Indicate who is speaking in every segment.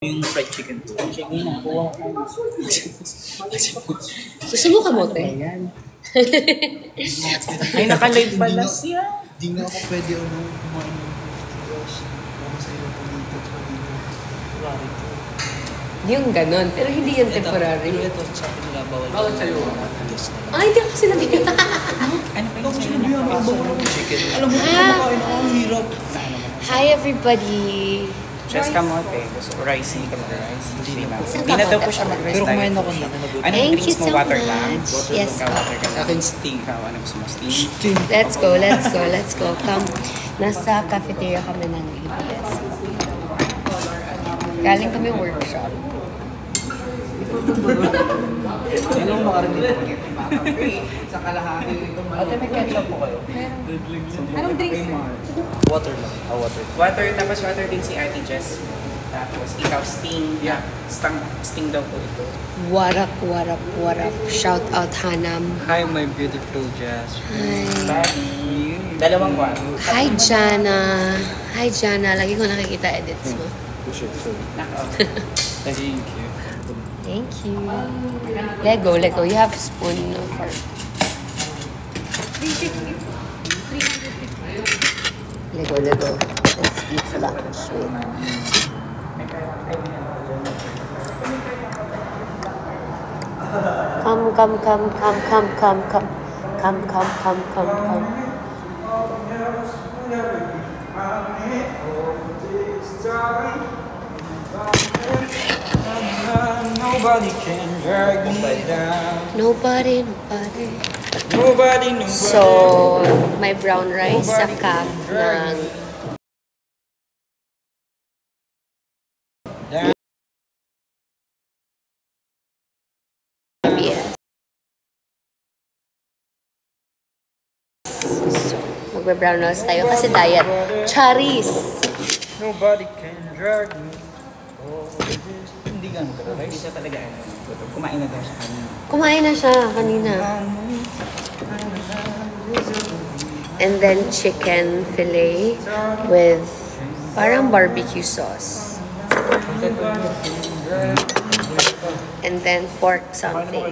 Speaker 1: Yung fried chicken po. Sige na, kuha ko.
Speaker 2: Gusto mo kamote?
Speaker 1: Ay, naka-live pala siya.
Speaker 3: Di nga ako pwede kumain ng gosh. Ako sa iyo dito.
Speaker 2: Yung ganon, pero hindi yung temporary.
Speaker 1: Ito, sabi nila, bawal.
Speaker 4: Bawal sa'yo.
Speaker 2: Ay, hindi ako sinabi ko.
Speaker 1: Ano pa yung sa'yo na chicken?
Speaker 3: Alam mo, kumakain ako, ang hirap.
Speaker 2: Hi, everybody.
Speaker 1: Just kamote. Gusto ko rice, hindi ka mag-rice. Hindi na.
Speaker 2: Isang
Speaker 1: Hindi na daw
Speaker 2: kamote
Speaker 1: po siya
Speaker 2: ako.
Speaker 1: mag-rice.
Speaker 3: Pero kumain
Speaker 1: diet
Speaker 3: ako
Speaker 1: po siya.
Speaker 3: na nagot.
Speaker 1: Anong
Speaker 2: Thank
Speaker 1: drinks
Speaker 2: you
Speaker 1: mo?
Speaker 2: so
Speaker 1: Water lang?
Speaker 2: much. Yes,
Speaker 1: Ikaw, water ka lang.
Speaker 3: Akin sting.
Speaker 1: Ikaw, ano gusto mo? Steam?
Speaker 3: Sting.
Speaker 2: Let's go, let's go, let's go. Come. Nasa cafeteria kami ng ABS. Galing kami workshop.
Speaker 3: Ano ang makarinig ko? Sa kalahati ito. Ate, may ketchup po kayo?
Speaker 2: Anong drinks?
Speaker 3: Water lang. Water.
Speaker 1: Water, tapos water din si Ate Jess. Tapos ikaw, Sting. Yeah. Sting daw po ito.
Speaker 2: What up, what up, what up? Shout out Hanam.
Speaker 3: Hi, my beautiful Jazz.
Speaker 2: Hi.
Speaker 1: Buddy. Dalawang kwan.
Speaker 2: Hi, Jana. Hi, Jana. Lagi ko nakikita edits mo.
Speaker 3: Push it, sorry.
Speaker 1: Nako.
Speaker 3: Thank you.
Speaker 2: Thank you. Lego, Lego. You have a spoon for... Lego, Lego. Let's eat lunch. Come, come, come, come, come, come, come. Come, come, come, come, come.
Speaker 3: Nobody can drag me down.
Speaker 2: Nobody, nobody.
Speaker 3: Nobody.
Speaker 2: So, may brown rice sa cup ng ABS. So, magbe-brown rice tayo kasi diet. Charis!
Speaker 3: Nobody can drag me. Hindi ganun ka,
Speaker 1: Hindi siya talaga ano. Kumain na daw siya kanina.
Speaker 2: Kumain na siya kanina. And then chicken fillet with parang barbecue sauce. And then pork something.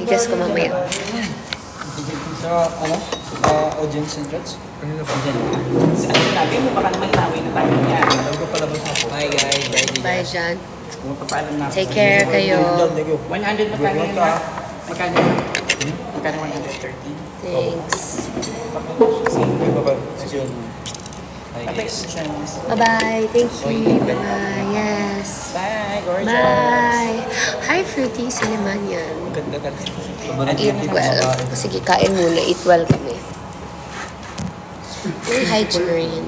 Speaker 2: Igas ko mamaya.
Speaker 3: Sa, audience and judge? Kanina pa.
Speaker 1: Ano sinabi mo? Baka naman inaway na tayo niya.
Speaker 3: Bago palabas ako. Hi guys,
Speaker 2: Bye, John.
Speaker 1: Magpapaalam na ako.
Speaker 2: Take care kayo.
Speaker 1: 100 magkano yun na? Magkano yun? Magkano 130?
Speaker 2: Thanks.
Speaker 3: Hi guys.
Speaker 2: Bye-bye. Thank you. Bye-bye. Yes.
Speaker 1: Bye, gorgeous.
Speaker 2: Bye. Hi, Fruity. Siliman yan.
Speaker 3: Ganda ka.
Speaker 2: Eat well. Sige, kain muna. Eat well kami. Hi, Jereen.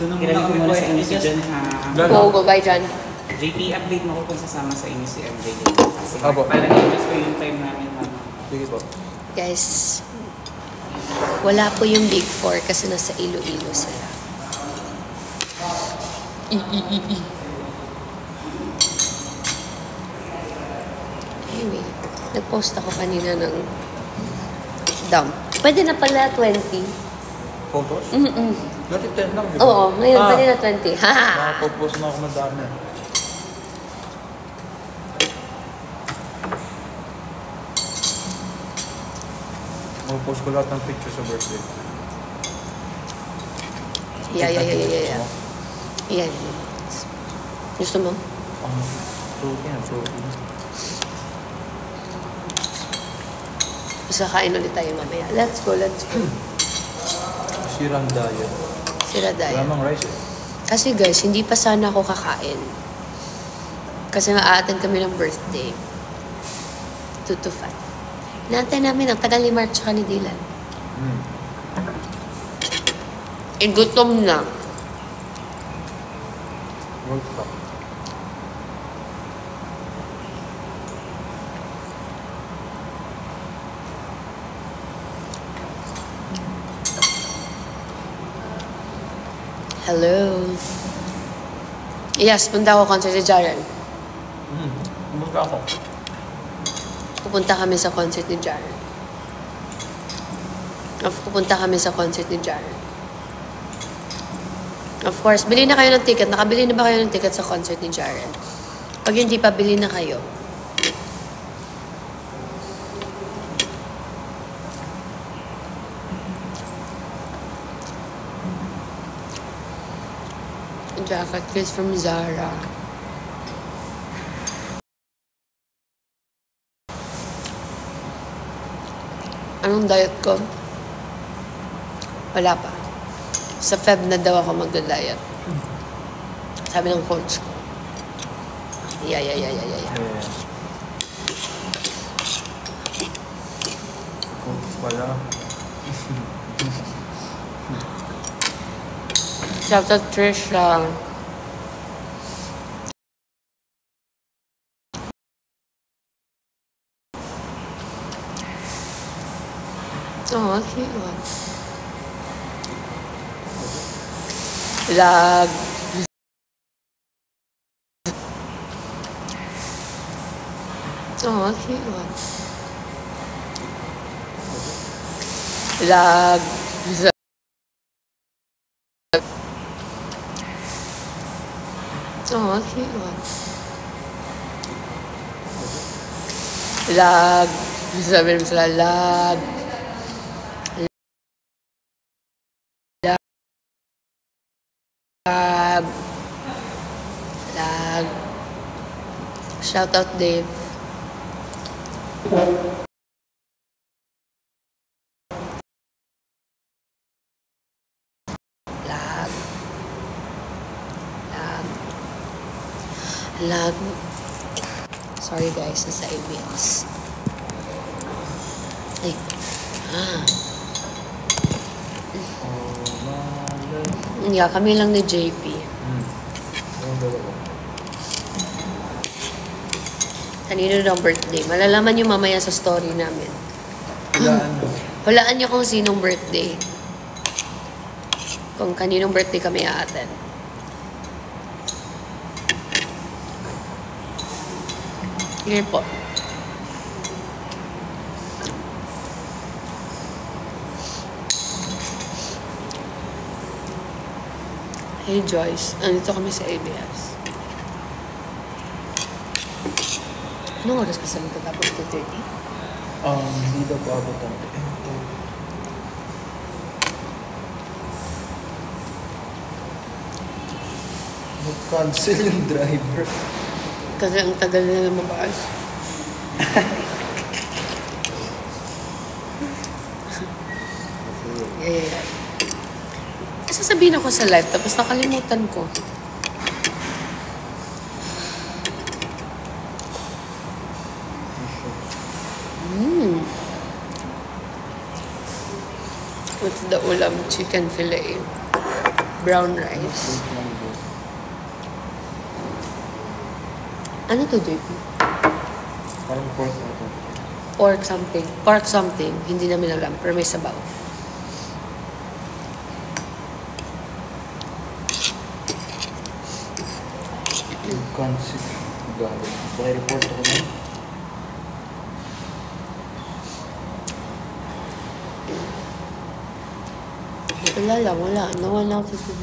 Speaker 1: Kailangan ko muna sa inyo si John ha.
Speaker 2: Go, bye, John.
Speaker 1: JP, update mo ko kung sasama sa inyo si MJ. Kasi
Speaker 3: Apo.
Speaker 1: para na-adjust ko yung time namin.
Speaker 3: Sige po.
Speaker 2: Guys, wala po yung Big Four kasi nasa Iloilo sila. Anyway, nag-post ako kanina ng dump. Pwede na pala 20.
Speaker 3: Photos? Dati 10 lang, di ba?
Speaker 2: Oo, ngayon pwede na 20. Haha!
Speaker 3: Nakapag-post na ako madami. Mag-post ko lahat ng picture sa birthday.
Speaker 2: Yeah. Yan. Gusto mo?
Speaker 3: Protein.
Speaker 2: Basta kain ulit tayo mamaya. Let's go.
Speaker 3: Sirang diet.
Speaker 2: Sira
Speaker 3: Wala
Speaker 2: tayo.
Speaker 3: mang rice eh.
Speaker 2: Kasi guys, hindi pa sana ako kakain. Kasi nga-attend kami ng birthday. 2 to 5. Inaantay namin ang tagal ni Mark tsaka ni Dylan. Gutom na.
Speaker 3: World Cup.
Speaker 2: Hello. Yes, punta ako concert si Jaren.
Speaker 3: Pumunta ako.
Speaker 2: Pupunta kami sa concert ni Jaren. Pupunta kami sa concert ni Jaren. Of course, bili na kayo ng ticket. Nakabili na ba kayo ng ticket sa concert ni Jaren? Pag hindi pa, bili na kayo. Jacket case from Zara. Anong diet ko? Wala pa. Sa Feb na daw ako magda-diet. Sabi ng coach ko. Yeah.
Speaker 4: Wala.
Speaker 2: Shout out Trisha. Oh, cute. Lag. Oh, cute. Lag. Oh, cute. Lag. Sabi naman sila, lag. Lag. Lag. Shout out Dave. Lag. Lag. Lag. Sorry guys, nasa ABS. Ay. Yeah, kami lang ni JP. Kanino daw birthday? Malalaman nyo mamaya sa story namin. Hulaan nyo kung sinong birthday. Kung kaninong birthday kami aaten. Here po. Hey Joyce, andito kami sa ABS. Anong oras ka sa nito tapos 2:30?
Speaker 4: Hindi daw po abot ang mag-cancel yung driver.
Speaker 2: Kasi ang tagal na lumabas. Yeah. Sasabihin ako sa live, tapos nakalimutan ko. What's the ulam? Chicken fillet. Brown rice. Ano to, JP?
Speaker 4: Parang pork na ito.
Speaker 2: Pork something. Pork something. Hindi namin alam, pero may sabaw.
Speaker 4: Cancel. Gawin. Report ako na.
Speaker 2: Wala lang, wala. Nawala ako sa TV.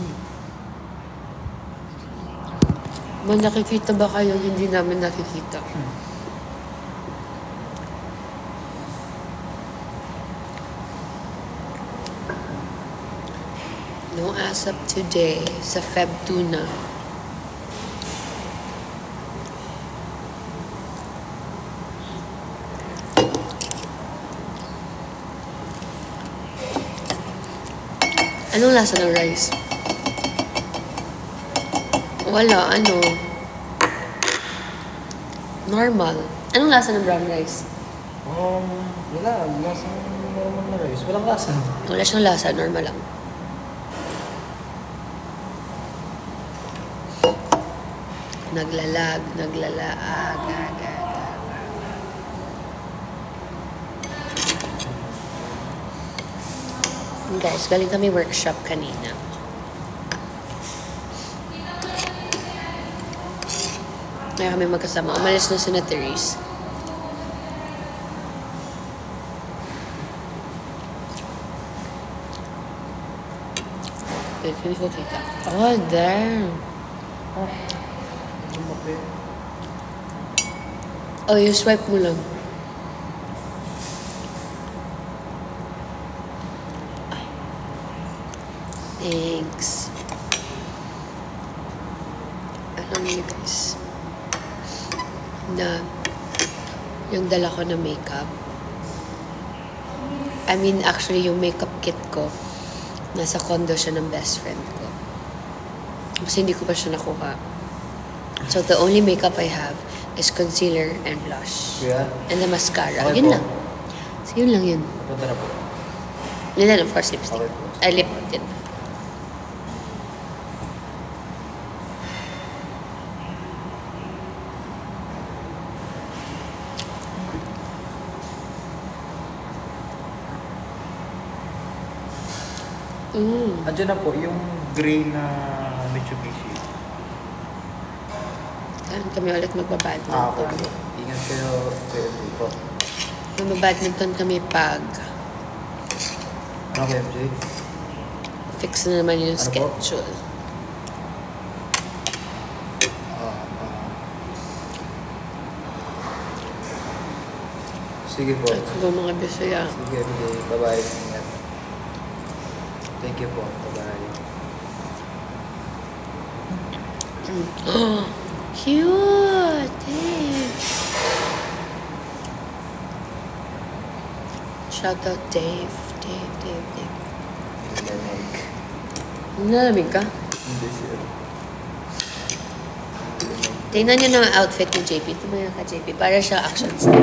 Speaker 2: May nakikita ba kayo? Hindi namin nakikita. No as up today. Sa Feb 2 na. Anong lasa ng rice? Wala, ano? Normal. Anong lasa ng brown rice?
Speaker 4: Wala. Lasang normal na rice. Walang lasa.
Speaker 2: Wala siyang lasa, normal lang. Naglalag, naglalaag, Guys, galing kami workshop kanina. Kaya kami magkasama. Umalis na si Therese. outfit. Hindi ko kita. Oh, damn.
Speaker 4: Lumaki.
Speaker 2: Oh, you swipe mo lang. Thanks. Alam niyo guys, na yung dala ko na makeup, I mean actually yung makeup kit ko, nasa condo siya ng best friend ko. Kasi hindi ko pa siya nakuha. So the only makeup I have is concealer and blush.
Speaker 4: Kuya?
Speaker 2: And the mascara.
Speaker 4: Okay
Speaker 2: Yun
Speaker 4: po.
Speaker 2: lang. So yun lang yun.
Speaker 4: Punta na po.
Speaker 2: And then of course lipstick.
Speaker 4: Okay po.
Speaker 2: Ay, lip tint.
Speaker 4: Andiyan na po yung gray na Mitsubishi.
Speaker 2: Saan kami ulit magbabadminton?
Speaker 4: Okay po. Ingat kayo. Kuya MJ po.
Speaker 2: Magbabadminton kami pag
Speaker 4: Ano Kuya MJ?
Speaker 2: fix na naman yung
Speaker 4: Ano po?
Speaker 2: schedule.
Speaker 4: Sige po.
Speaker 2: At kung mga bisaya.
Speaker 4: Sige MJ. Bye-bye. Ingat. Thank you po. Bye-bye.
Speaker 2: Cute! Thanks! Shout out Dave. Dave.
Speaker 4: Lamig.
Speaker 2: Nalamig ka?
Speaker 4: Hindi siya.
Speaker 2: Tingnan niyo na ang outfit ni JP. Tingnan ka, JP. Para siya action star.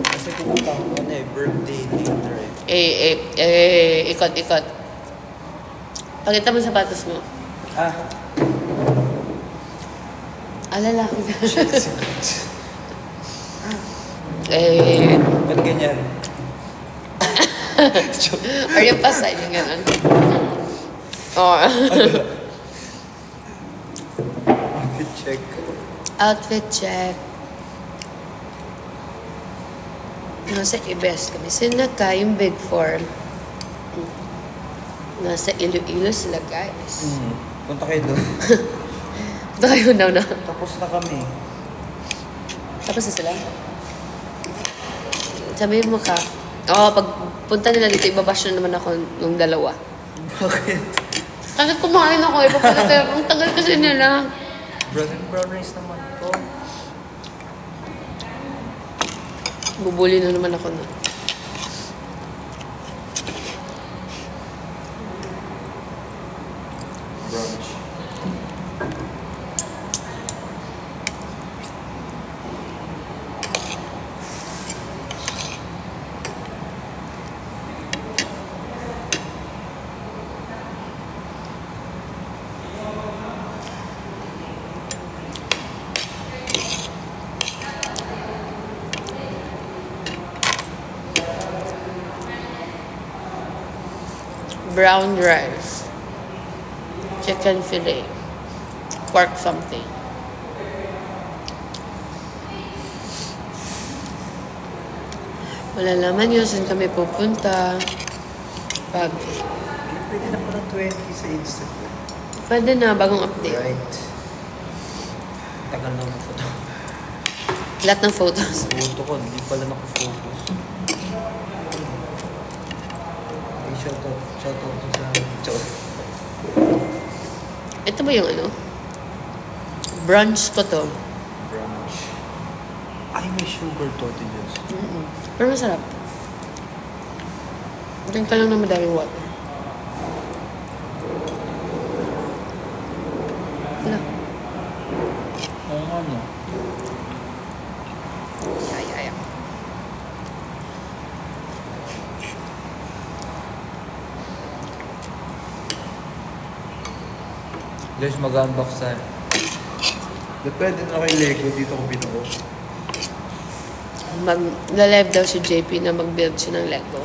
Speaker 4: Kasi pumunta ako birthday dinner
Speaker 2: Ikot. Pakita mo yung sapatos mo.
Speaker 4: Ah.
Speaker 2: Lalaki ka.
Speaker 4: Ba't ganyan?
Speaker 2: Or yung pasay yung gano'n. Oh.
Speaker 4: Outfit check.
Speaker 2: Outfit check. Nasa Ibes kami. Sinaka, yung Big Four. Nasa Iloilo sila, guys.
Speaker 4: Punta kayo doon.
Speaker 2: Ito kayo na.
Speaker 4: Tapos na kami.
Speaker 2: Tapos na sila. Sabihin mo ka, pag punta nila dito, ibabash na naman ako ng dalawa.
Speaker 4: Bakit?
Speaker 2: Kasi kumain ako, pero ang tagal kasi nila.
Speaker 4: Brown rice naman po.
Speaker 2: Bubuli na naman ako na.
Speaker 4: Brunch.
Speaker 2: Brown rice. Chicken fillet. Pork something. Malalaman yun saan kami pupunta. Pag
Speaker 4: Pwede na pala 20 sa Instagram.
Speaker 2: pwede na, bagong update.
Speaker 4: Right. Tagal na ng photo.
Speaker 2: Lahat ng photos.
Speaker 4: Photo ko, hindi pala nakafocus. Hey, shoutout sa Chow.
Speaker 2: Ito ba yung ano? Brunch ko to.
Speaker 4: Brunch. Ay, may sugar tortillas.
Speaker 2: Pero masarap. Drink ka lang ng madaming water. Wala.
Speaker 4: Oo nga no.
Speaker 2: Ay.
Speaker 4: Guys, mag-unbox tayo. Depende na kay Lego, dito ko binuo.
Speaker 2: Mag-live daw si JP na mag-build siya ng Lego.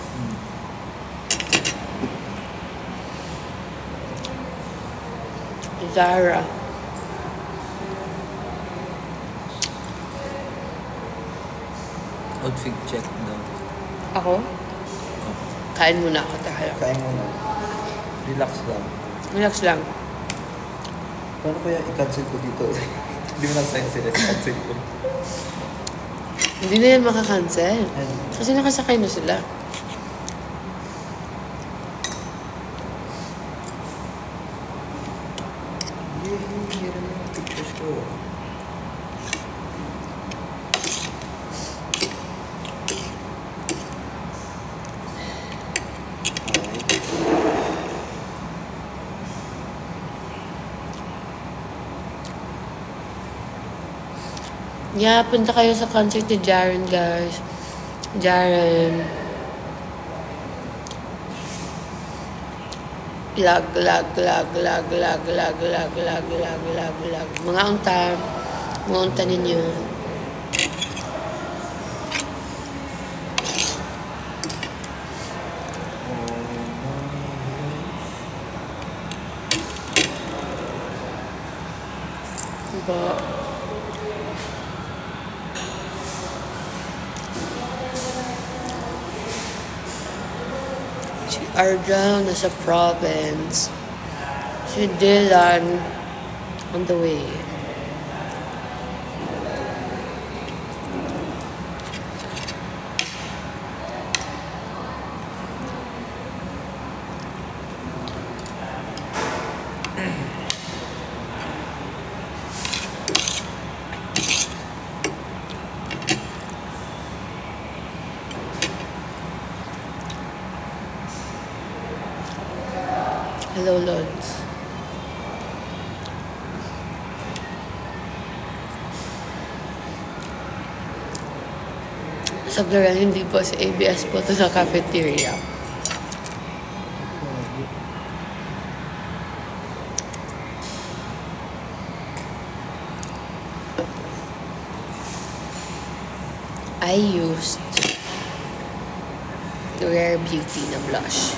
Speaker 2: Zara.
Speaker 4: Outfit check daw.
Speaker 2: Ako? Kain muna ako tayo.
Speaker 4: Kain mo na. Relax lang.
Speaker 2: Relax lang.
Speaker 4: Paano kaya i-cancel ko dito? Hindi mo lang sa'yo sila i-cancel ko.
Speaker 2: Hindi na yan makakancel. Kasi nakasakay na sila.
Speaker 4: Hindi na yung pictures ko.
Speaker 2: Yeah, punta kayo sa concert ni Jaren, guys. Jaren. Lag. Mga unta ninyo. Diba? Si Arja nasa province. Si Dylan on the way. Hello, Lods. Sablaran, hindi po sa ABS po ito sa cafeteria. I used Rare Beauty na blush.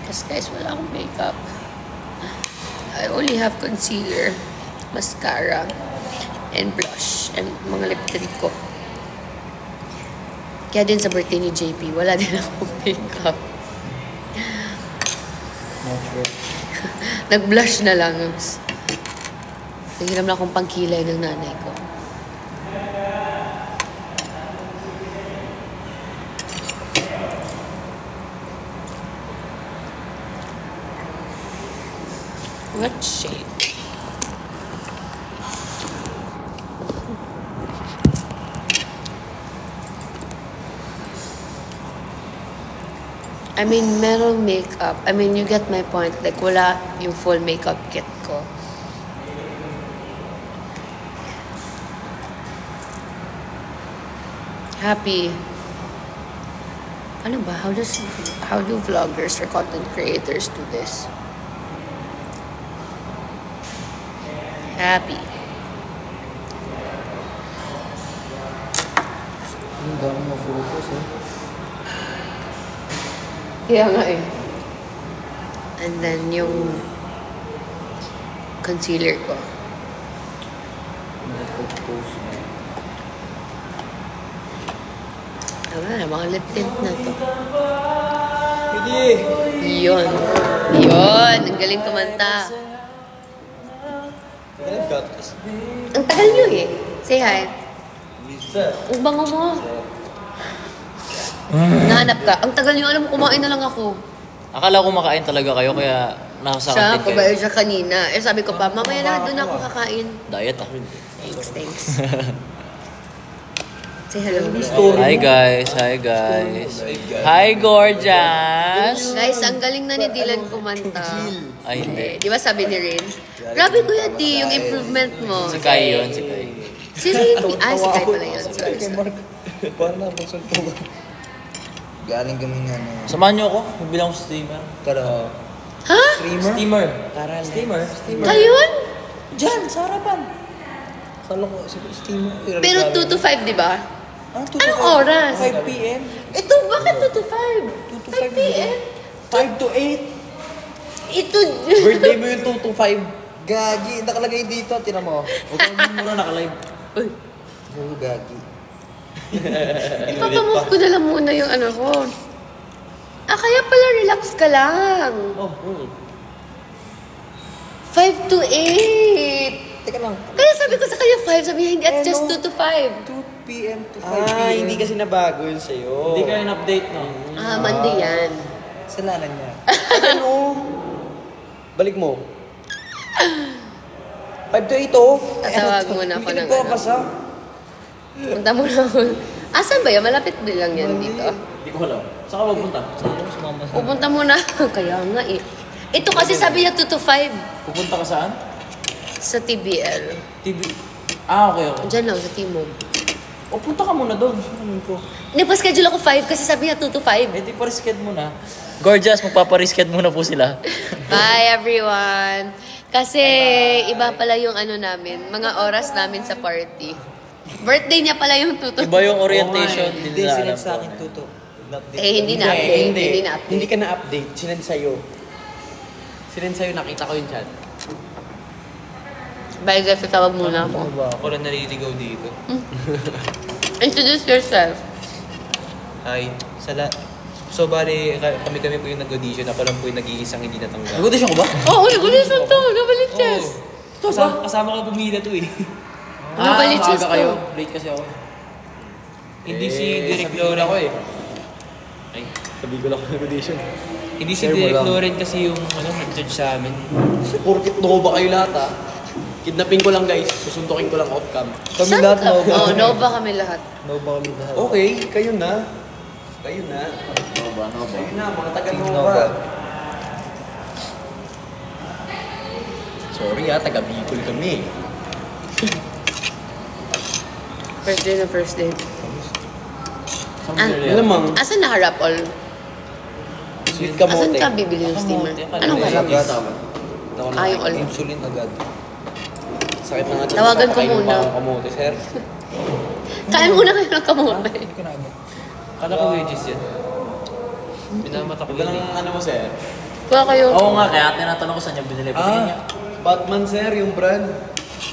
Speaker 2: Kasi guys, wala akong makeup. I only have concealer, mascara, and blush, and mga lip tint ko. Kaya din sa birthday ni JP, wala din akong makeup. Nag-blush na lang. Naghiram na akong pangkilay ng nanay ko. What shade? I mean, meron makeup. I mean, you get my point. Like, wala yung full makeup kit ko. Happy. Ano ba? How do vloggers or content creators do this? Happy.
Speaker 4: Ang dami mo photos eh.
Speaker 2: Kaya nga eh. And then yung concealer ko.
Speaker 4: Nag-post mo.
Speaker 2: Tama na, mga lip tint na to.
Speaker 4: Hindi!
Speaker 2: Yun. Yun. Ang galing kumanta. Ang tagal nyo eh. Say hi. Ang bango mo. Nahanap ka. Ang tagal nyo, alam mo, kumain na lang ako.
Speaker 5: Akala ko makain talaga kayo, kaya nasa
Speaker 2: Siya,
Speaker 5: kantin
Speaker 2: pabayo
Speaker 5: kayo.
Speaker 2: siya kanina. Eh, sabi ko pa, mamaya na, doon ako kakain.
Speaker 5: Diet ah.
Speaker 2: Thanks. Say hello.
Speaker 5: Hi guys, hi guys. Hi gorgeous.
Speaker 2: Guys, ang galing na ni Dylan kumanta.
Speaker 5: Ay hindi.
Speaker 2: Di ba sabi ni Rin? Grabe Kuya D, yung improvement mo.
Speaker 5: Si Kai yun, si Kai.
Speaker 2: Si Rin. Ah, si Kai pala yun. Sorry, sorry.
Speaker 4: Parang nabuksan ko ba? Galing kami nga na...
Speaker 5: Samahan niyo ako, magbilang ko steamer.
Speaker 4: Tara.
Speaker 2: Ha?
Speaker 5: Steamer. Tara, steamer.
Speaker 2: Kayo yun?
Speaker 5: Diyan, sa harapan.
Speaker 4: Kala ko, steamer.
Speaker 2: Pero 2 to 5, di ba?
Speaker 4: Ah, 2 to
Speaker 2: Anong
Speaker 4: 5?
Speaker 2: oras?
Speaker 5: 5 p.m.
Speaker 2: Ito, bakit 2 to 5?
Speaker 5: 2 to
Speaker 2: 5 p.m.?
Speaker 5: 5 to 8.
Speaker 2: Ito...
Speaker 5: Birthday mo yung 2 to 5.
Speaker 4: Gagi, nakalagay dito, tinan mo.
Speaker 5: Huwag kang muna nakalive.
Speaker 2: Uy,
Speaker 4: Oo, gagi.
Speaker 2: Ipapamove ko na lang muna yung ano ko. Kaya pala relax ka lang.
Speaker 5: Oh,
Speaker 2: 5 to 8.
Speaker 5: Teka lang.
Speaker 2: Kaya sabi ko sa kanya 5, sabi niya hindi at just 2 to 5.
Speaker 3: 2 p.m. to 5 p.m.
Speaker 5: Hindi kasi nabago yun sa'yo.
Speaker 6: Hindi kayo in-update, no?
Speaker 2: Monday yan.
Speaker 3: Kasalanan niya.
Speaker 5: Ano? Balik mo. 5 to 8 oh.
Speaker 2: Tatawag muna ako ng
Speaker 5: Pasa.
Speaker 2: Punta muna ako. Asan ba yan? Malapit din lang yan dito.
Speaker 6: Hindi ko alam. Saan ka magpunta?
Speaker 2: Pupunta muna. Kaya nga eh. Ito kasi sabi niya 2 to 5
Speaker 6: Pupunta ka saan?
Speaker 2: sa TBL.
Speaker 6: TV. Okay.
Speaker 2: Diyan lang sa Timog.
Speaker 6: O, punta ka muna doon. Saan ko?
Speaker 2: Nagpa-schedule ako 5 kasi sabi niya 2 to 5.
Speaker 6: Eh, di pa-risked muna. Gorgeous, magpaparisked muna po sila.
Speaker 2: Bye everyone! Kasi iba pala yung ano namin, mga oras namin sa party. Birthday niya pala yung 2 to 5.
Speaker 6: Iba yung orientation.
Speaker 3: Hindi, sinend sa akin tuto.
Speaker 2: Hindi na-update. Hindi na-update.
Speaker 5: Hindi ka na-update. Sinend sa'yo.
Speaker 3: Sinend sa'yo, nakita ko yung chat.
Speaker 2: Bye guys, tatawag muna ako.
Speaker 6: Ako lang naliligaw dito.
Speaker 2: Introduce yourself.
Speaker 7: Hi. So, bali, kami po yung nag-audition. Ako lang po yung nag-iisang hindi natanggap.
Speaker 6: Nag-audition ko ba?
Speaker 2: Oo, nagulisan to. Nabaliches.
Speaker 7: Kasama ko pumila to eh.
Speaker 2: Nabaliches
Speaker 6: maaga
Speaker 2: to.
Speaker 6: kayo. Late kasi ako.
Speaker 7: Hindi si Direk Loren.
Speaker 6: ako eh.
Speaker 7: Ay.
Speaker 6: Sabi ko lang ako nag-audition.
Speaker 7: Hindi si Direk Loren kasi yung nag-judge sa amin.
Speaker 5: Porkit no ba kayo lahat ah? Kidnapin ko lang guys. Susundukin ko lang off-cam.
Speaker 4: Kami lahat Nova.
Speaker 2: Oo, Nova kami lahat.
Speaker 4: Nova kami lahat.
Speaker 5: Okay, kayo na. Kayo na.
Speaker 6: Nova.
Speaker 5: Kayo na, mga taga
Speaker 4: Team
Speaker 5: Nova.
Speaker 4: Nova.
Speaker 5: Sorry taga Bicol kami.
Speaker 2: First day na first day.
Speaker 5: Lamang,
Speaker 2: Asan naka-rap all?
Speaker 5: sweet
Speaker 2: Asan
Speaker 5: kamote.
Speaker 2: ka bibili ng steamer? Anong harap? Yung all.
Speaker 4: Insulin agad.
Speaker 5: Sakit na nga.
Speaker 2: Tawagan ko
Speaker 5: Kakain
Speaker 2: muna.
Speaker 5: pa akong kamote, sir.
Speaker 2: Kain muna kayo ng kamote.
Speaker 7: Kala ko wages yan. Pinamata ko
Speaker 5: Huwag
Speaker 7: yun
Speaker 5: ng
Speaker 7: eh.
Speaker 5: ano mo, sir.
Speaker 2: Kuha kayo.
Speaker 6: Oo nga, kaya tinatanong ko saan niya binili. Binili niya.
Speaker 5: Batman, sir, yung brand.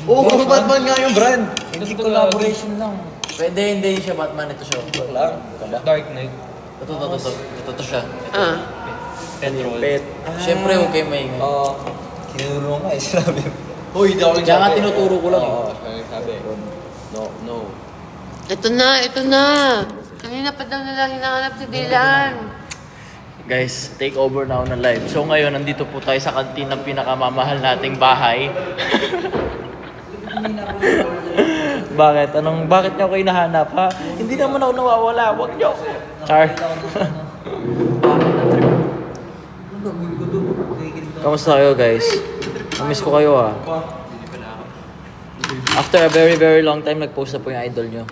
Speaker 5: Oo, Batman nga yung brand.
Speaker 7: Hindi
Speaker 4: Collaboration lang.
Speaker 6: Pwede, hindi siya Batman. Ito siya.
Speaker 5: Wala lang. Kaba.
Speaker 7: Dark Knight.
Speaker 6: Ito siya.
Speaker 7: Petrol.
Speaker 5: Pet.
Speaker 6: Siyempre, huwag kayo maingay.
Speaker 5: Oo.
Speaker 4: Kinuro nga eh, sabi mo.
Speaker 5: Hoy, hindi ako
Speaker 6: Kaya nga
Speaker 5: nagsabi.
Speaker 6: tinuturo ko lang eh.
Speaker 5: Oo, sabi. No.
Speaker 2: Ito na. Kanina pa daw nila hinahanap si Dylan.
Speaker 6: Guys, take over na ako ng live. So ngayon, nandito po tayo sa kantin ng pinakamamahal nating bahay. Bakit? Bakit niyo ako hinahanap, ha? Hindi naman ako nawawala. Huwag niyo. Char. Kamusta kayo, guys? Namiss ko kayo, ha? After a very, very long time, nag-post na po yung idol nyo.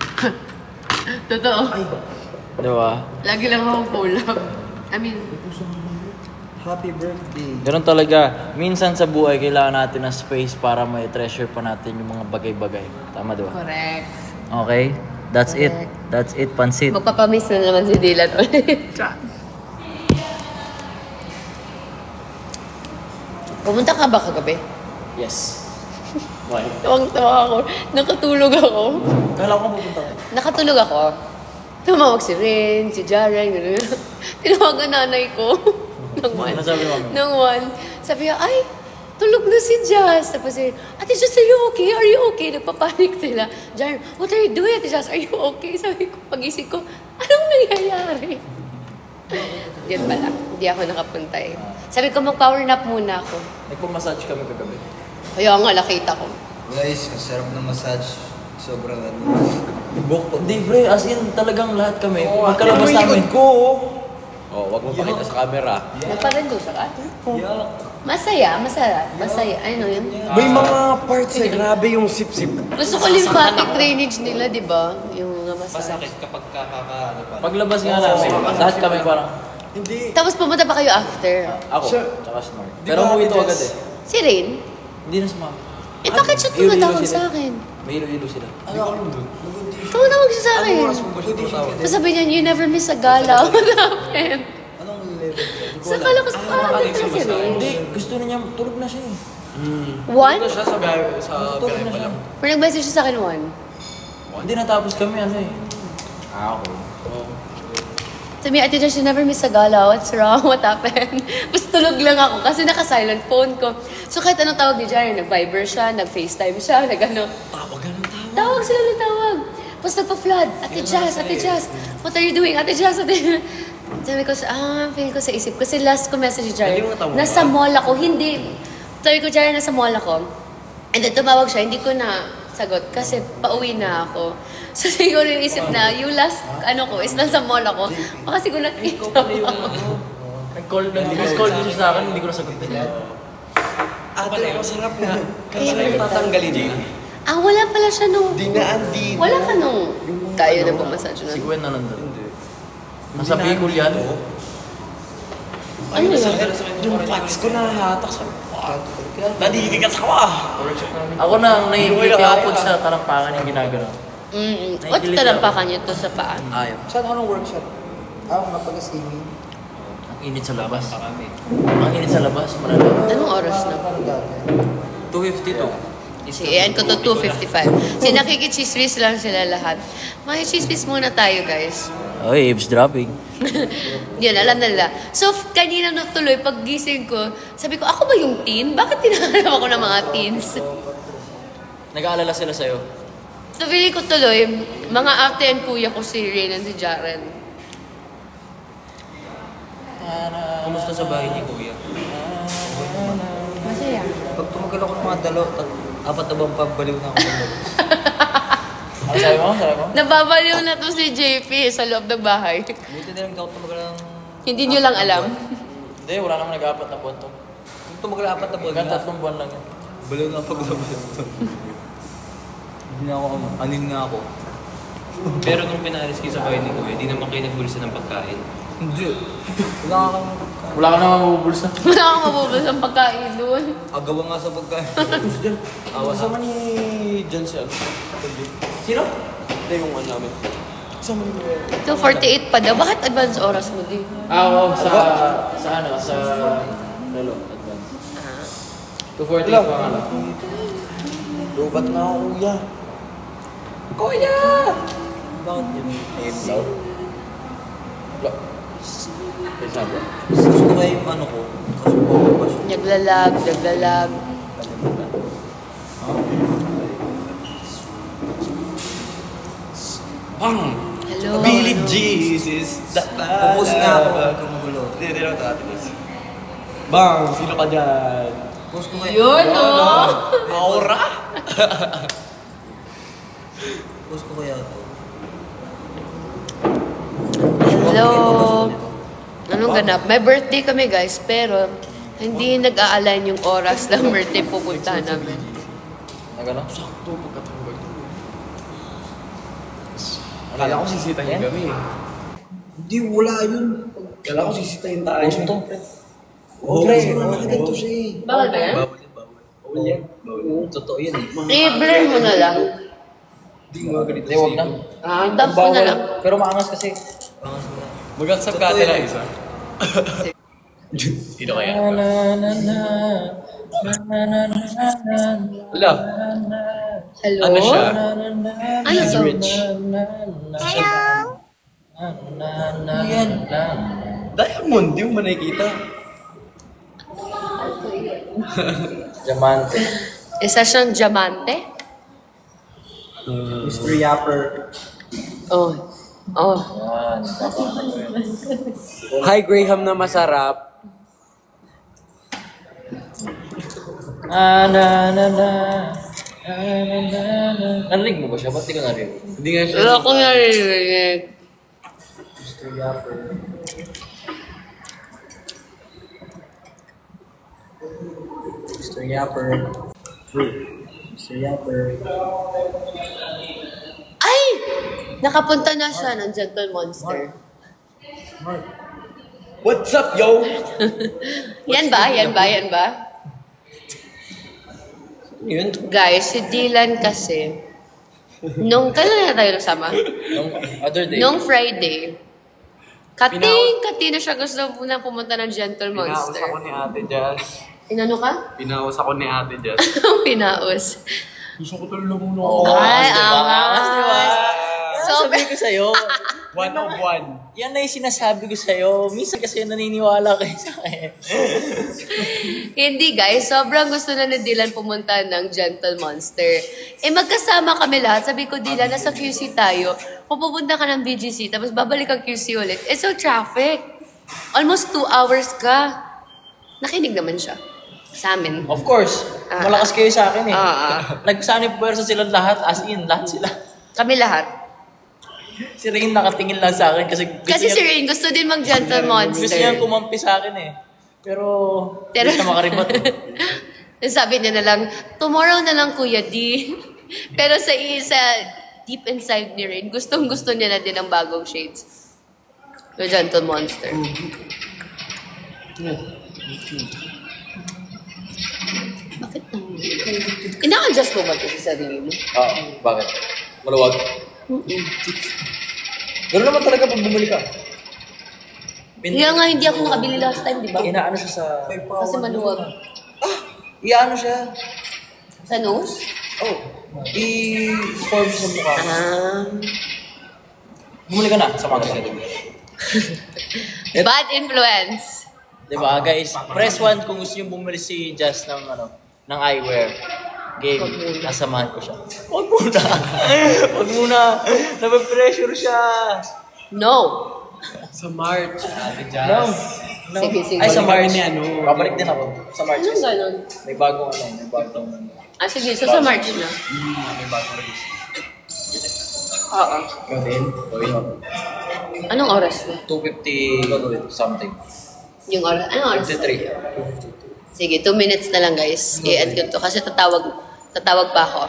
Speaker 2: Totoo.
Speaker 6: Di ba?
Speaker 2: Lagi lang akong collab. I mean,
Speaker 4: Happy birthday.
Speaker 6: Ganun talaga. Minsan sa buhay, kailangan natin ng space para may treasure pa natin yung mga bagay-bagay. Tama, di ba?
Speaker 2: correct.
Speaker 6: Okay? That's it. That's it, pansit.
Speaker 2: Magpapamiss na naman si Dylan ulit. Pumunta ka ba kagabi?
Speaker 6: Yes. Why?
Speaker 2: Tawang-tawa ako. Nakatulog ako.
Speaker 6: Kala ko pupunta ko.
Speaker 2: Nakatulog ako. Tumawag si Rin, si Jaren, gano'n. Tinawagan nanay ko. Nang one.
Speaker 6: Ano sabi mo?
Speaker 2: Nang one. Sabi niya, ay, tulog na si Jazz. Tapos si Ate Jazz, are you okay? Are you okay? Nagpapanik sila. Jaren, what are you doing, Ate Jazz? Are you okay? Sabi ko, pagising ko, anong nangyayari? Diyan pala. Hindi ako nakapunta eh. Sabi ko, mag-power nap muna ako.
Speaker 6: Nagpamassage kami kagabi.
Speaker 2: Kaya nga, nakita ko.
Speaker 4: Guys, ang sarap ng massage. Sobrang ano.
Speaker 6: Hindi, pre. As in, talagang lahat kami. Magkalabas namin.
Speaker 5: ko. Oh, wag mo pakita sa camera.
Speaker 2: Nagparendusa ka? Masaya. Ano yun?
Speaker 5: May mga parts eh, grabe yung sip-sip.
Speaker 2: Gusto ko lymphatic drainage nila, di ba? Yung mga massage.
Speaker 7: Masakit kapag kakakaano pa.
Speaker 6: Paglabas nga namin, lahat kami parang,
Speaker 5: Hindi.
Speaker 2: Tapos pumunta pa kayo after.
Speaker 6: ako,
Speaker 5: Sure.
Speaker 6: tsaka si Mark.
Speaker 5: Di
Speaker 6: Pero
Speaker 5: ba,
Speaker 6: umuwi ito
Speaker 5: Ate
Speaker 6: agad
Speaker 5: Jess?
Speaker 6: eh.
Speaker 2: Si Rain?
Speaker 6: Hindi na sumama.
Speaker 2: Eh, bakit siya
Speaker 6: Ilo-ilo
Speaker 2: tumatawag
Speaker 6: sila.
Speaker 2: sa akin?
Speaker 6: May ilo-ilo sila.
Speaker 2: Tumatawag siya sa akin. Tapos sabi niya, you never miss a gala. What happened?
Speaker 4: Anong level?
Speaker 2: Sa kala ko sa pangit na si Rain.
Speaker 6: Hindi, gusto niya, tulog na siya eh.
Speaker 2: One?
Speaker 5: Ito siya sa biyahe pa lang.
Speaker 2: Pero nag-message siya sa akin one.
Speaker 6: Hindi natapos kami, ano eh. Ah, okay.
Speaker 2: Sabi, Ate Josh, you never miss a gala. What's wrong? What happened? Basta tulog lang ako kasi naka-silent phone ko. So kahit anong tawag ni Jaren, nag-Viber siya, nag-FaceTime siya, nag-ano.
Speaker 5: Tawag ka ng tawag.
Speaker 2: Tawag sila ng tawag. Tapos nagpa-flood. Ate Jazz, what are you doing? Ate Jazz. Sabi ko, feel ko sa isip. Kasi last ko message ni Jaren,
Speaker 5: Hindi mo tawag
Speaker 2: nasa
Speaker 5: ba?
Speaker 2: mall ako. Hindi. Sabi ko, Jaren, nasa mall ako. And then tumawag siya, hindi ko na sagot kasi pauwi na ako. So siguro yung isip na, yung last ko is nasa mall ako. Baka siguro nakita mo.
Speaker 6: Nag-call siya sa akin, hindi ko nasagutin.
Speaker 5: Ate, masarap nga. Kasi tatanggalin niya.
Speaker 2: Wala pala siya nung...
Speaker 5: Dinaan.
Speaker 2: Wala ka nung... Tayo na pumasage
Speaker 6: Si
Speaker 2: na.
Speaker 6: Gwen na nandun. Nasa Bicol yan.
Speaker 5: Ay,
Speaker 2: Ano
Speaker 5: masakit. Yung fats ko nahahatak sa... Nadidigat sa kawa.
Speaker 6: Ako na ang naiingit yung apod sa tarampangan yung ginagano.
Speaker 2: What talampakan niyo to sa paan?
Speaker 5: Ayaw.
Speaker 3: Saan anong workshop? Mapag-singing.
Speaker 6: Ang init sa labas. Ang init sa labas, malala.
Speaker 2: Anong oras na?
Speaker 3: Parang dati.
Speaker 6: 2:52.
Speaker 2: Ayan ko to 2:55. Nakikichismis lang sila lahat. Makichismis muna tayo, guys.
Speaker 6: Oh, eavesdropping.
Speaker 2: Yun, alam na nila. So, kanina tuloy, pag gising ko, sabi ko, ako ba yung teen? Bakit tinahanap ako ng mga teens?
Speaker 6: Nag-aalala sila sa'yo.
Speaker 2: So, feeling ko tuloy, mga ate and kuya ko si Rain and si Jaren.
Speaker 7: Kumusta sa bahay ni Kuya?
Speaker 2: Masaya.
Speaker 3: Pag tumagal ako ng mga 4 na bang pabaliw na ako.
Speaker 6: Ano sabi mo?
Speaker 2: Nababaliw na to si JP sa loob ng bahay.
Speaker 3: Buti na lang daw tumagal ng...
Speaker 2: Hindi nyo lang alam.
Speaker 6: Hindi, wala naman nag-apat na buwan to.
Speaker 3: Kung tumagal 4 na buwan
Speaker 6: Hanggang 3 buwan lang yun.
Speaker 3: baliw na paglabas to. Hindi na ako, anin na ako.
Speaker 7: Pero nung pinalis kayo sa bahay ni Kuya, di naman kayo nagbulsa ng pagkain.
Speaker 3: Hindi. Wala ka kang...
Speaker 6: Wala ka naman mabubulsa.
Speaker 2: Wala akong mabubos ang pagkain doon.
Speaker 3: Agawa nga sa pagkain.
Speaker 5: Awas naman ni John siya.
Speaker 6: Sino?
Speaker 5: Hindi yung ano namin. Kasama ni Kuya.
Speaker 2: 2:48 pa daw. Bakit advance oras mo di?
Speaker 6: Oo, sa Lalo, advance. 2:40 pa nga lang.
Speaker 5: Lubat na ako, Kuya.
Speaker 3: Kuya! Bakit yun?
Speaker 5: Hello.
Speaker 6: Sabi.
Speaker 3: Gusto ko kayo yung ano ko. Kasi po pa siya.
Speaker 2: Naglalag.
Speaker 5: Bang!
Speaker 2: Hello.
Speaker 5: Believe Jesus.
Speaker 3: Pupus nga ako. Huwag kang magulo.
Speaker 5: Hindi na ito ate. Bang! Sino ka dyan?
Speaker 3: Pupus ko kayo.
Speaker 2: Yun, no?
Speaker 5: Aura!
Speaker 3: Pupus ko kaya ito.
Speaker 2: Hello. Anong ganap? May birthday kami, guys, pero hindi nag-a-align yung oras ng birthday pupunta namin.
Speaker 6: Nagano? Sakto pagkatulog.
Speaker 5: Akala ko sisitahin kami eh.
Speaker 3: Hindi, wala yun.
Speaker 5: Akala ko sisitahin tayo.
Speaker 3: Gusto. Oo, pre. Nakaganto siya eh.
Speaker 2: Bawal ba yan?
Speaker 5: Bawal yan.
Speaker 3: Totoo yan eh.
Speaker 2: I-blur mo na lang.
Speaker 5: Hindi mo ganito.
Speaker 6: Hindi, huwag na.
Speaker 2: Dump mo na lang.
Speaker 6: Pero maangas kasi.
Speaker 5: Mag-accept ka ate lang isa. Sino kaya? Ala,
Speaker 2: Hello?
Speaker 5: ano siya?
Speaker 2: Ano to?
Speaker 5: Diamond, di mo man nakikita.
Speaker 6: Diamante.
Speaker 2: Isa siyang diamante?
Speaker 3: Mr. Yapper.
Speaker 2: Oh.
Speaker 8: Hi, Graham na masarap.
Speaker 6: Narinig mo ba siya? Ba't di ka narinig?
Speaker 5: Hindi nga siya.
Speaker 2: Wala akong narinig.
Speaker 3: Mr. Yapper. Mr. Yapper. Mr. Yapper.
Speaker 2: Ay! Nakapunta na siya ng Gentle Monster.
Speaker 3: Mark.
Speaker 5: What's up, yo?
Speaker 2: Yan ba?
Speaker 5: Yun.
Speaker 2: Guys, si Dylan kasi, kailan na tayo nasama?
Speaker 6: Nung other day.
Speaker 2: Nung Friday, Kati na siya gusto na pumunta ng Gentle
Speaker 5: Pinaus
Speaker 2: Monster.
Speaker 5: ako ni Ate Jazz.
Speaker 2: Inano ka?
Speaker 5: Pinaus ako ni Ate Jazz.
Speaker 2: Pinaus.
Speaker 5: Gusto ko tulong mo.
Speaker 2: Ay,
Speaker 6: diba?
Speaker 2: angas.
Speaker 5: Diba?
Speaker 6: sabi ko sa'yo.
Speaker 7: 101.
Speaker 6: Yan na yung sinasabi ko sa'yo. Minsan kasi naniniwala kayo sa akin.
Speaker 2: Hindi guys, sobrang gusto na ni Dylan pumunta ng Gentle Monster. Eh magkasama kami lahat. Sabi ko, Dylan, nasa QC tayo. Kung pupunta ka ng BGC, tapos babalik ang QC ulit. Eh so traffic. Almost 2 hours ka. Nakinig naman siya. Sa amin.
Speaker 6: Of course. Malakas kayo sa akin eh.
Speaker 2: Ah.
Speaker 6: Puwersa silang lahat. As in, lahat sila.
Speaker 2: Kami lahat.
Speaker 6: Si Rain nakatingin lang sa akin kasi
Speaker 2: Kasi si Rain gusto din mag-Gentle Monster.
Speaker 6: gusto niya kumampi sa akin eh. Pero hindi siya makaribat.
Speaker 2: Sabi niya na lang, tomorrow na lang Kuya D. Pero sa deep inside ni Rain, gustong-gusto niya na din ang bagong shades. The Gentle Monster. Bakit na? Ina-adjust mo ba ito sa sarili mo?
Speaker 6: Bakit? Maluwag? Gano'n naman talaga pag bumili ka.
Speaker 2: Kaya nga hindi ako nakabili last time, di ba?
Speaker 6: Inaano siya sa...
Speaker 2: Kasi maluwag.
Speaker 6: Iaano siya?
Speaker 2: Sa nose?
Speaker 6: Oh. I-form siya sa mukha. Bumili ka na sa mga
Speaker 2: Bad influence.
Speaker 6: Diba guys? Press 1 kung gusto nyo bumili si Jazz ng ng eyewear. Game. Nasamahan ko siya. Huwag muna. Huwag muna. Nabapressure siya.
Speaker 2: No.
Speaker 7: Sa March.
Speaker 6: No.
Speaker 2: Sige.
Speaker 6: Ay, sa March. Babalik din ako. Sa March.
Speaker 2: Anong ganon?
Speaker 6: May bagong may bagong...
Speaker 2: Sige. So sa March na.
Speaker 6: May bagong release.
Speaker 2: Oo.
Speaker 6: Ikaw din?
Speaker 2: Anong oras na?
Speaker 6: 2:50 something.
Speaker 2: Yung oras? Anong oras?
Speaker 6: 53.
Speaker 2: Sige, 2 minutes na lang guys. I-end ko to kasi tatawag pa ako.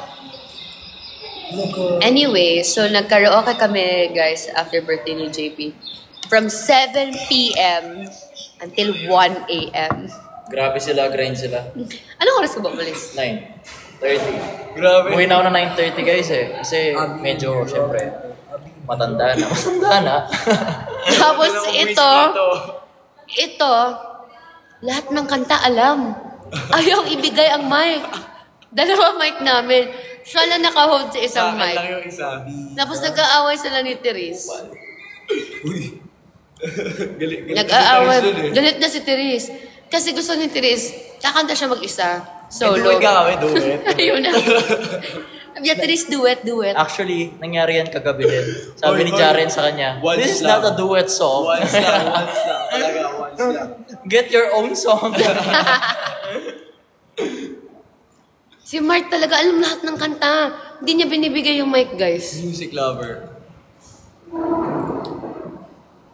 Speaker 2: Anyway, so nagkaraoke kami guys after birthday ni JP. From 7 p.m. until 1 a.m.
Speaker 6: Grabe sila, grind sila.
Speaker 2: Anong oras ko ba umalis?
Speaker 6: 9:30.
Speaker 7: Grabe.
Speaker 6: Uwi na ako na 9:30 guys eh. Kasi medyo, syempre, matanda na.
Speaker 2: Tapos ito, lahat ng kanta alam. Ayaw ibigay ang mic. 2 mic namin. Siya lang naka-hold sa isang mic.
Speaker 7: lang yung isa.
Speaker 2: Tapos nag-aaway sila ni Therese.
Speaker 7: Galit
Speaker 2: Nag-aaway. Galit na si Therese. Kasi gusto ni Therese, kakanta siya mag-isa. Solo.
Speaker 7: Duet ka kami, duet.
Speaker 2: Ayun na. Sabi niya, Therese, duet.
Speaker 6: Actually, nangyari yan kagabi din. Sabi ni Jaren sa kanya,
Speaker 7: Once
Speaker 6: this is
Speaker 7: lang.
Speaker 6: not a duet song.
Speaker 7: Once lang. Talaga, once lang.
Speaker 6: Get your own song.
Speaker 2: Si Mark talaga alam lahat ng kanta. Hindi niya binibigay yung mic, guys.
Speaker 7: Music lover.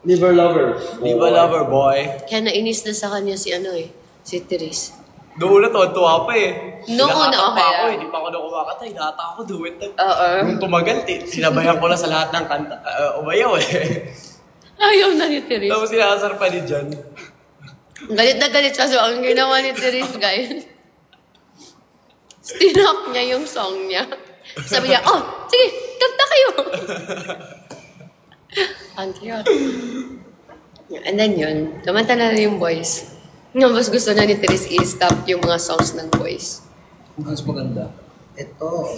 Speaker 5: Liver lover.
Speaker 7: Diva lover, boy.
Speaker 2: Kaya nainis na sa kanya si Therese.
Speaker 7: Noong una, tuwa pa eh.
Speaker 2: Noong una, okay
Speaker 7: ako,
Speaker 2: ah.
Speaker 7: hindi pa ako na kumakata. Hinata ako, duet na.
Speaker 2: Oo.
Speaker 7: Nung tumagal, sinabayan ko na sa lahat ng kanta. Umayaw eh.
Speaker 2: Ayaw na ni Therese.
Speaker 7: Tapos sinasar pa ni Jan.
Speaker 2: Galit na galit siya. So, ang ginawa ni Therese, guys, stinop niya yung song niya. Sabi niya, oh, sige, kanta kayo. Ang cute. And then yun, kumanta na yung boys. Mas gusto na ni Therese i-stop yung mga songs ng boys.
Speaker 4: Mas maganda. Ito.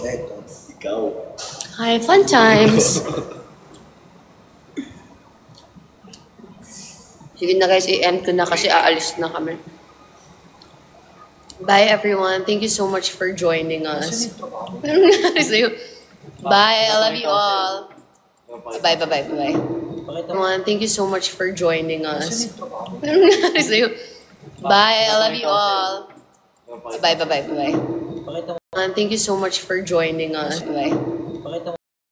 Speaker 7: Ikaw.
Speaker 2: Hi, fun times! Sige na guys, i-end ko na kasi aalis na kami. Bye everyone. Thank you so much for joining us. Anong nangyari sa'yo? Bye. I love you all. Bye. Everyone, thank you so much for joining us. Anong nangyari sa'yo? Bye. I love you all. Bye. Thank you so much for joining us. Bye.